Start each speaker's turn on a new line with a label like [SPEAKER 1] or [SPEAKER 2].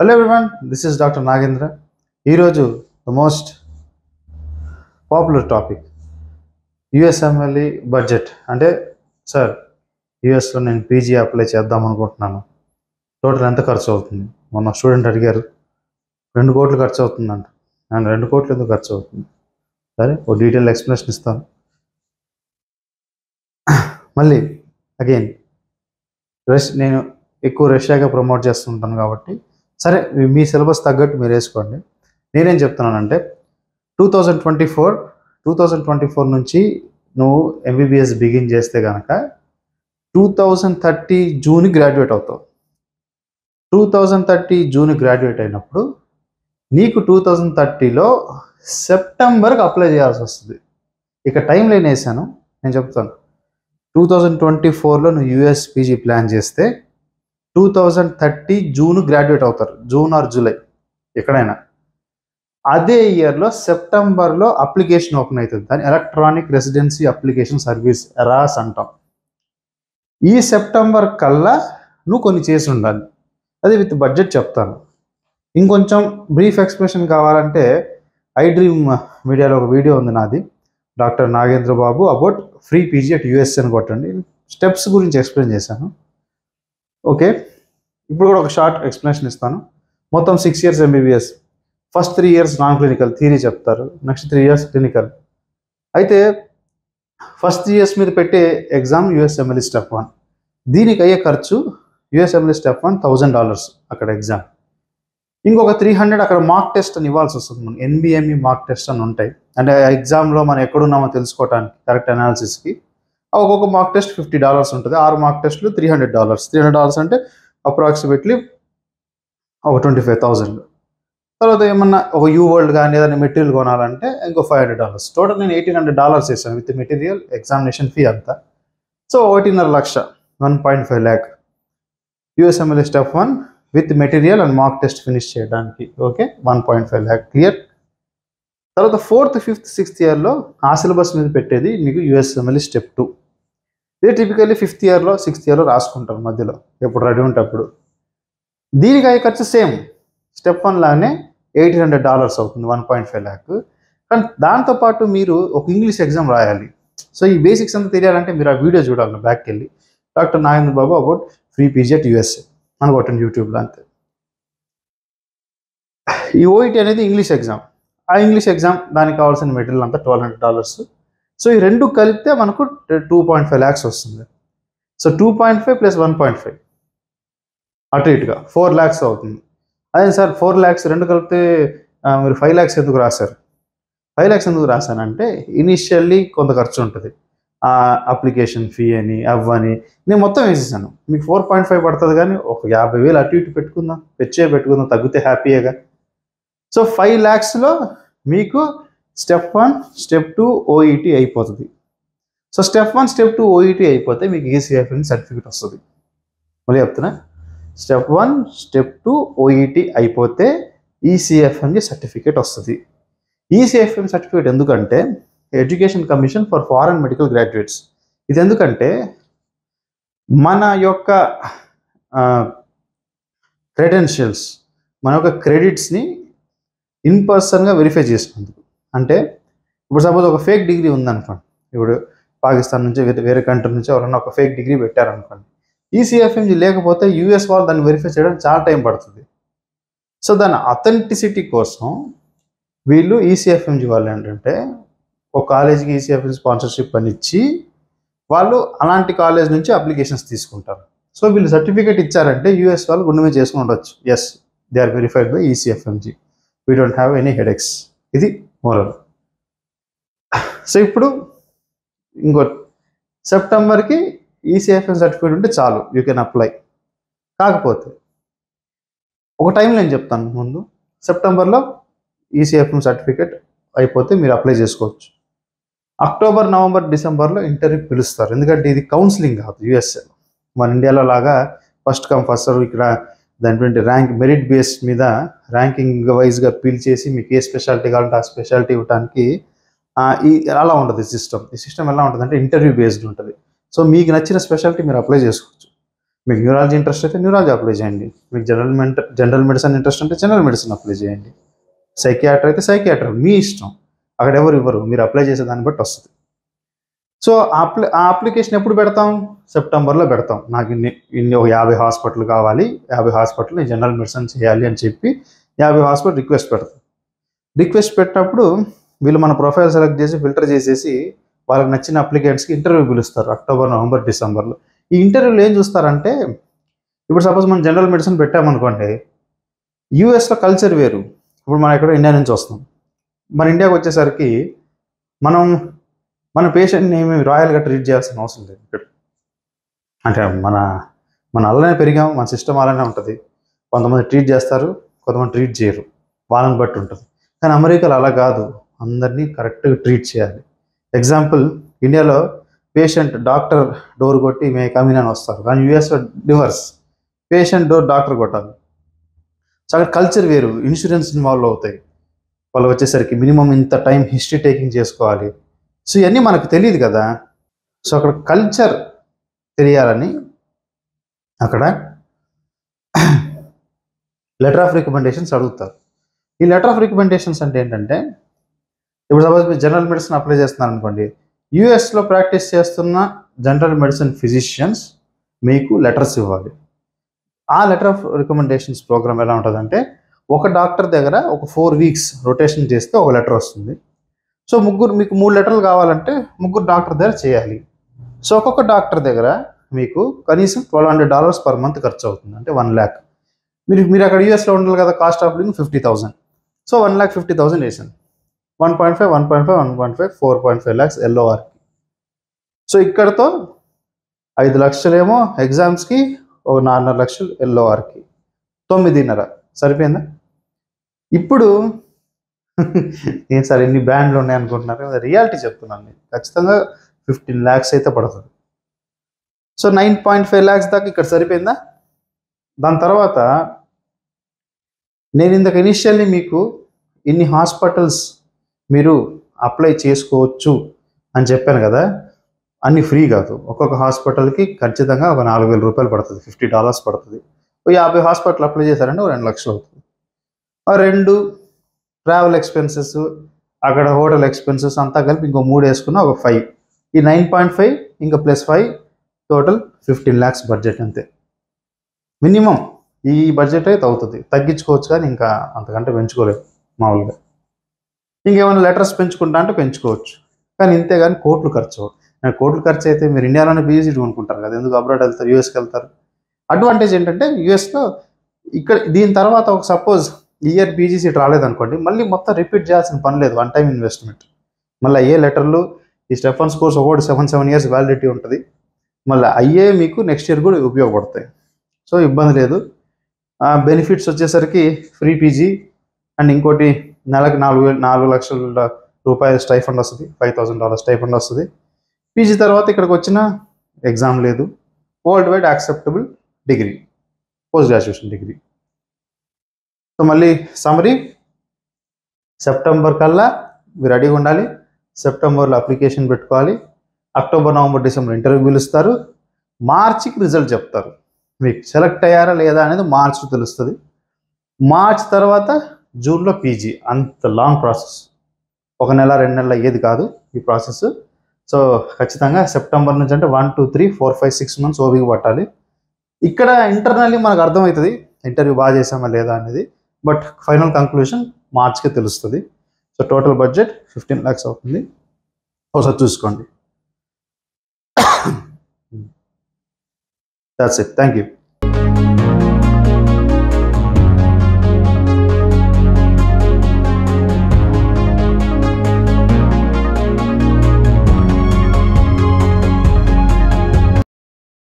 [SPEAKER 1] Hello everyone, this is Dr. Nagendra. ఈరోజు the most popular topic USMLE budget. అంటే sir యుఎస్లో నేను PG apply చేద్దాం అనుకుంటున్నాను, టోటల్ ఎంత ఖర్చు అవుతుంది? మొన్న స్టూడెంట్ అడిగారు, 2 కోట్లు ఖర్చు అవుతుందంట. నేను 2 కోట్లు ఎందుకు ఖర్చు అవుతుంది? సరే, ఓ డీటెయిల్ ఎక్స్ప్లెనేషన్ ఇస్తాను. మళ్ళీ అగైన్ నేను ఎక్కువ రష్యాగా ప్రమోట్ చేస్తుంటాను కాబట్టి సరే, మీ సిలబస్ తగ్గట్టు మీరు వేసుకోండి. నేనేం చెప్తున్నానంటే 2024 నుంచి నువ్వు ఎంబీబీఎస్ బిగిన్ చేస్తే కనుక 2030 జూన్ గ్రాడ్యుయేట్ అవుతావు. 2030 జూన్ గ్రాడ్యుయేట్ అయినప్పుడు నీకు 2030లో సెప్టెంబర్కి అప్లై చేయాల్సి వస్తుంది. ఇక టైం లైన్ వేసాను, నేను చెప్తాను. 2024లో నువ్వు యూఎస్ పీజీ ప్లాన్ చేస్తే 2030 జూన్ గ్రాడ్యుయేట్ అవుతారు, జూన్ ఆర్ జూలై ఎక్కడైనా. అదే ఇయర్లో సెప్టెంబర్లో అప్లికేషన్ ఓపెన్ అవుతుంది, దాన్ని electronic residency application service eras అంటాం. ఈ సెప్టెంబర్ కల్లా నువ్వు కొన్ని చేసి ఉండాలి. అది విత్ బడ్జెట్ చెప్తాను. ఇంకొంచెం బ్రీఫ్ ఎక్స్ప్లెనేషన్ కావాలంటే ఐ డ్రీమ్ మీడియాలో ఒక వీడియో ఉంది నాది, doctor Nagendra Babu about free PG at US అని కొట్టండి. స్టెప్స్ గురించి ఎక్స్ప్లెయిన్ చేశాను. ఓకే, ఇప్పుడు కూడా ఒక షార్ట్ ఎక్స్ప్లెనేషన్ ఇస్తాను. మొత్తం 6 years MBBS. First 3 years non clinical theory చెప్తారు, నెక్స్ట్ 3 years క్లినికల్. అయితే ఫస్ట్ 3 years మీద పెట్టే ఎగ్జామ్ యూఎస్ఎంఎల్ఈ స్టెప్ 1. దీనికి అయ్యే ఖర్చు యూఎస్ఎంఎల్ఈ స్టెప్ 1 $1000 అక్కడ ఎగ్జామ్. ఇంకొక 300 అక్కడ మార్క్ టెస్ట్ అని ఇవ్వాల్సి వస్తుంది. మనం ఎన్బిఎంఈ మార్క్ టెస్ట్ అని ఉంటాయి, అంటే ఎగ్జామ్లో మనం ఎక్కడున్నామో తెలుసుకోవడానికి కరెక్ట్ అనాలిసిస్కి. ఒక్కొక్క మార్క్ టెస్ట్ $50 ఉంటుంది. 6 మార్క్ టెస్ట్లు $300. $300 అంటే అప్రాక్సిమేట్లీ ఒక 25,000. తర్వాత ఏమన్నా ఒక యూ వరల్డ్ కానీ ఏదైనా మెటీరియల్ కొనాలంటే ఇంకో $500. టోటల్ నేను $1,800 చేశాను విత్ మెటీరియల్, ఎగ్జామినేషన్ ఫీ అంతా. సో 1.5 లక్ష, 1.5 lakh USMLE step 1 with material and mock test finish చేయడానికి. Okay, 1.5 lakh clear. తర్వాత 4th, 5th, 6th ఇయర్లో ఆ సిలబస్ మీద పెట్టేది మీకు యూఎస్ఎంఎల్ఈ స్టెప్ 2. ఇదే టిపికల్లీ 5th ఇయర్లో 6th ఇయర్లో రాసుకుంటారు మధ్యలో, ఎప్పుడు రెడీ ఉంటే అప్పుడు. దీనికి అయ్యే ఖర్చు సేమ్ స్టెప్ 1 లాగానే $1,800 అవుతుంది, 1.5 lakh. కానీ దాంతోపాటు మీరు ఒక ఇంగ్లీష్ ఎగ్జామ్ రాయాలి. సో ఈ బేసిక్స్ అంతా తెలియాలంటే మీరు ఆ వీడియో చూడాలి, బ్యాక్కి వెళ్ళి doctor Nagendra Babu about free PG at USA అనుకోండి యూట్యూబ్లో, అంతే. ఈ ఓఈటీ అనేది ఇంగ్లీష్ ఎగ్జామ్. ఆ ఇంగ్లీష్ ఎగ్జామ్ దానికి కావాల్సిన మెటీరియల్ అంతా $1,200. సో ఈ రెండు కలిపితే మనకు 2.5 lakhs వస్తుంది. సో 2.5 + 1.5 అటు ఇటుగా 4 lakhs అవుతుంది. అదే సార్ 4 lakhs రెండు కలిపితే మీరు 5 lakhs ఎందుకు రాశారు? 5 lakhs ఎందుకు రాశానంటే ఇనిషియల్లీ కొంత ఖర్చు ఉంటుంది, అప్లికేషన్ ఫీ అని అవ్వని నేను మొత్తం వేసేసాను. మీకు 4.5 పడుతుంది, కానీ ఒక 50,000 అటు ఇటు పెట్టుకుందాం, పెట్టుకుందాం, తగ్గితే హ్యాపీగా. సో 5 lakhsలో మీకు స్టెప్ 1, స్టెప్ 2 ఓఈటీ అయిపోతుంది. సో స్టెప్ 1, స్టెప్ 2 ఓఈటీ అయిపోతే మీకు ఈసీఎఫ్ఎం సర్టిఫికేట్ వస్తుంది. మళ్ళీ చెప్తున్నా, స్టెప్ 1, స్టెప్ 2 ఓఈటీ అయిపోతే ఈసీఎఫ్ఎంజీ సర్టిఫికేట్ వస్తుంది. ఈసీఎఫ్ఎం సర్టిఫికేట్ ఎందుకంటే education commission for foreign medical graduates. ఇది ఎందుకంటే మన యొక్క క్రెడెన్షియల్స్, మన యొక్క క్రెడిట్స్ని ఇన్ పర్సన్గా వెరిఫై చేసుకుంటుంది. అంటే ఇప్పుడు సపోజ్ ఒక ఫేక్ డిగ్రీ ఉందనుకోండి, ఇప్పుడు పాకిస్తాన్ నుంచి వేరే కంట్రీ నుంచి ఎవరన్నా ఒక ఫేక్ డిగ్రీ పెట్టారనుకోండి, ఈసీఎఫ్ఎంజీ లేకపోతే యూఎస్ వాళ్ళు దాన్ని వెరిఫై చేయడానికి చాలా టైం పడుతుంది. సో దాని అథెంటిసిటీ కోసం వీళ్ళు ఈసీఎఫ్ఎంజీ వాళ్ళు ఏంటంటే ఒక కాలేజీకి ఈసీఎఫ్ఎంజీ స్పాన్సర్షిప్ అని ఇచ్చి వాళ్ళు అలాంటి కాలేజ్ నుంచి అప్లికేషన్స్ తీసుకుంటారు. సో వీళ్ళు సర్టిఫికేట్ ఇచ్చారంటే యూఎస్ వాళ్ళు గుండె మీద చేసుకుని ఉండొచ్చు, yes they are verified by ECFMG, we don't have any headaches. ఇది మోరల్. సో ఇప్పుడు ఇంకో సెప్టెంబర్కి ఈసీఎఫ్ఎం సర్టిఫికేట్ ఉంటే చాలు, యూ కెన్ అప్లై. కాకపోతే ఒక టైం నేను చెప్తాను ముందు, సెప్టెంబర్లో ఈసీఎఫ్ఎం సర్టిఫికేట్ అయిపోతే మీరు అప్లై చేసుకోవచ్చు. అక్టోబర్, నవంబర్, డిసెంబర్లో ఇంటర్వ్యూ పిలుస్తారు, ఎందుకంటే ఇది కౌన్సిలింగ్ కాదు యూఎస్ఏలో. మన ఇండియాలో లాగా ఫస్ట్ కమ్ ఫస్ట్ సర్వ్, ఇక్కడ దాని ర్యాంక్ మెరిట్ బేస్ మీద ర్యాంకింగ్ వైజ్గా పిలిచేసి మీకు ఏ స్పెషాలిటీ కావాలంటే ఆ స్పెషాలిటీ ఇవ్వడానికి అలా ఉంటుంది సిస్టమ్. ఈ సిస్టమ్ ఎలా ఉంటుంది అంటే ఇంటర్వ్యూ బేస్డ్ ఉంటుంది. సో మీకు నచ్చిన స్పెషాలిటీ మీరు అప్లై చేసుకోవచ్చు. మీకు న్యూరాలజీ ఇంట్రెస్ట్ అయితే న్యూరాలజీ అప్లై చేయండి, మీకు జనరల్ మెడిసిన్ ఇంట్రెస్ట్ అంటే జనరల్ మెడిసిన్ అప్లై చేయండి, సైకియాట్రీ అయితే సైకియాట్రీ, మీ ఇష్టం. అక్కడ ఎవరు ఇవ్వరు, మీరు అప్లై చేసే దాన్ని బట్టి వస్తుంది. సో ఆ అప్లికేషన్ ఎప్పుడు పెడతాం? సెప్టెంబర్లో పెడతాం. నాకు ఇన్ని ఒక 50 హాస్పిటల్ కావాలి, 50 హాస్పిటల్ నేను జనరల్ మెడిసిన్ చేయాలి అని చెప్పి 50 హాస్పిటల్ రిక్వెస్ట్ పెడతాం. రిక్వెస్ట్ పెట్టినప్పుడు వీళ్ళు మన ప్రొఫైల్ సెలెక్ట్ చేసి ఫిల్టర్ చేసేసి వాళ్ళకి నచ్చిన అప్లికెంట్స్కి ఇంటర్వ్యూ పిలుస్తారు అక్టోబర్, నవంబర్, డిసెంబర్లో. ఈ ఇంటర్వ్యూలో ఏం చూస్తారంటే, ఇప్పుడు సపోజ్ మనం జనరల్ మెడిసిన్ పెట్టామనుకోండి, యూఎస్లో కల్చర్ వేరు. ఇప్పుడు మనం ఇక్కడ ఇండియా నుంచి వస్తాం, మన ఇండియాకి వచ్చేసరికి మన పేషెంట్ని ఏమి రాయల్గా ట్రీట్ చేయాల్సిన అవసరం లేదు. ఇక్కడ అంటే మన అలానే పెరిగాం, మన సిస్టమ్ అలానే ఉంటుంది. కొంతమంది ట్రీట్ చేస్తారు, కొంతమంది ట్రీట్ చేయరు, వాళ్ళని బట్టి ఉంటుంది. కానీ అమెరికాలో అలా కాదు, అందరినీ కరెక్ట్గా ట్రీట్ చేయాలి. ఎగ్జాంపుల్, ఇండియాలో పేషెంట్ డాక్టర్ డోర్ కొట్టి మే కమిన్ అని వస్తారు, కానీ యూఎస్లో రివర్స్, పేషెంట్ డోర్ డాక్టర్ కొట్టాలి. సో అక్కడ కల్చర్ వేరు, ఇన్సూరెన్స్ ఇన్వాల్వ్ అవుతాయి. వాళ్ళు వచ్చేసరికి మినిమం ఇంత టైం హిస్టరీ టేకింగ్ చేసుకోవాలి. సో ఇవన్నీ మనకు తెలియదు కదా. సో అక్కడ కల్చర్ తెలియాలని అక్కడ లెటర్ ఆఫ్ రికమెండేషన్స్ అడుగుతారు. ఈ లెటర్ ఆఫ్ రికమెండేషన్స్ అంటే ఏంటంటే, ఇప్పుడు సపోజ్ మీరు జనరల్ మెడిసిన్ అప్లై చేస్తున్నారు అనుకోండి, యూఎస్లో ప్రాక్టీస్ చేస్తున్న జనరల్ మెడిసిన్ ఫిజిషియన్స్ మీకు లెటర్స్ ఇవ్వాలి. ఆ లెటర్ ఆఫ్ రికమెండేషన్స్ ప్రోగ్రామ్ ఎలా ఉంటుందంటే, ఒక డాక్టర్ దగ్గర ఒక 4 వీక్స్ రొటేషన్ చేస్తే ఒక లెటర్ వస్తుంది. సో మీకు 3 లెటర్లు కావాలంటే 3 డాక్టర్ దగ్గర చేయాలి. సో ఒక్కొక్క డాక్టర్ దగ్గర మీకు కనీసం $1,200 పర్ మంత్ ఖర్చు అవుతుంది, అంటే 1 lakh. మీరు అక్కడ యూఎస్లో ఉండాలి కదా, కాస్ట్ ఆఫ్ లివింగ్ 50,000. సో 1,50,000 వేసాను, 1.5, 1.5, 1.5, 4.5 lakhs LORకి. సో ఇక్కడతో 5 లక్షలేమో ఎగ్జామ్స్కి, ఒక 4.5 లక్షలు LORకి, 9.5 సరిపోయిందా? ఇప్పుడు ఏం సార్ ఎన్ని బ్యాండ్లు ఉన్నాయి అనుకుంటున్నారు, రియాలిటీ చెప్తున్నాను నేను. ఖచ్చితంగా 15 lakhs అయితే పడుతుంది. సో 9.5 lakhs దాకా ఇక్కడ సరిపోయిందా? దాని తర్వాత నేను ఇందాక ఇనిషియల్లీ మీకు ఇన్ని హాస్పిటల్స్ మీరు అప్లై చేసుకోవచ్చు అని చెప్పాను కదా, అన్ని ఫ్రీ కాదు. ఒక్కొక్క హాస్పిటల్కి ఖచ్చితంగా ఒక 4,000 రూపాయలు పడుతుంది, $50 పడుతుంది. 50 హాస్పిటల్ అప్లై చేశారంటే 2 లక్షలు అవుతుంది. 2 ట్రావెల్ ఎక్స్పెన్సెస్, అక్కడ హోటల్ ఎక్స్పెన్సెస్ అంతా కలిపి ఇంకో 3 వేసుకున్నా ఒక 5. ఈ 9.5 ఇంకా +5 టోటల్ 15 lakhs బడ్జెట్ అంతే. మినిమం ఈ బడ్జెట్ అయితే అవుతుంది, తగ్గించుకోవచ్చు కానీ ఇంకా అంతకంటే పెంచుకోలేదు మామూలుగా. ఇంకేమైనా లెటర్స్ పెంచుకుంటా అంటే పెంచుకోవచ్చు, కానీ ఇంతే కానీ కోట్లు ఖర్చు అవుతుంది. కోట్లు ఖర్చు అయితే మీరు ఇండియాలోనే పీజీ కొనుక్కుంటారు కదా, ఎందుకు అబ్రాడ్ వెళ్తారు, యూఎస్కి వెళ్తారు. అడ్వాంటేజ్ ఏంటంటే యూఎస్లో ఇక్కడ దీని తర్వాత ఒక సపోజ్ ఇయర్ పీజీ సీట్ రాలేదనుకోండి, మళ్ళీ మొత్తం రిపీట్ చేయాల్సిన పని లేదు, 1 time ఇన్వెస్ట్మెంట్. మళ్ళీ అయ్యే లెటర్లు, ఈ స్టెఫన్స్ కోర్స్ ఒకటి 7 years వ్యాలిడిటీ ఉంటుంది, మళ్ళీ అయ్యే మీకు నెక్స్ట్ ఇయర్ కూడా ఉపయోగపడతాయి. సో ఇబ్బంది లేదు. బెనిఫిట్స్ వచ్చేసరికి ఫ్రీ పీజీ అండ్ ఇంకోటి నెలకి 4 లక్షల రూపాయల స్టైఫండ్ వస్తుంది, $5,000 స్టైఫండ్ వస్తుంది. పీజీ తర్వాత ఇక్కడికి వచ్చిన ఎగ్జామ్ లేదు, world wide acceptable degree, post graduation degree. So మళ్ళీ సమరీ, సెప్టెంబర్ కల్లా మీరు రెడీగా ఉండాలి. సెప్టెంబర్లో అప్లికేషన్ పెట్టుకోవాలి, అక్టోబర్, నవంబర్, డిసెంబర్ ఇంటర్వ్యూ పిలుస్తారు, మార్చికి రిజల్ట్ చెప్తారు. మీకు సెలెక్ట్ అయ్యారా లేదా అనేది మార్చ్ తెలుస్తుంది. మార్చ్ తర్వాత జూన్లో పీజీ. అంత లాంగ్ ప్రాసెస్, 1 నెల 2 నెలలు అయ్యేది కాదు ఈ ప్రాసెస్. సో ఖచ్చితంగా సెప్టెంబర్ నుంచి అంటే 1, 2, 3, 4, 5, 6 months ఓపిక పట్టాలి. ఇక్కడ ఇంటర్నల్లీ మనకు అర్థమవుతుంది ఇంటర్వ్యూ బాగా చేసామా లేదా అనేది, బట్ ఫైనల్ కంక్లూషన్ మార్చ్కే తెలుస్తుంది. సో టోటల్ బడ్జెట్ 15 lakhs అవుతుంది, ఒకసారి చూసుకోండి. That's it. Thank you.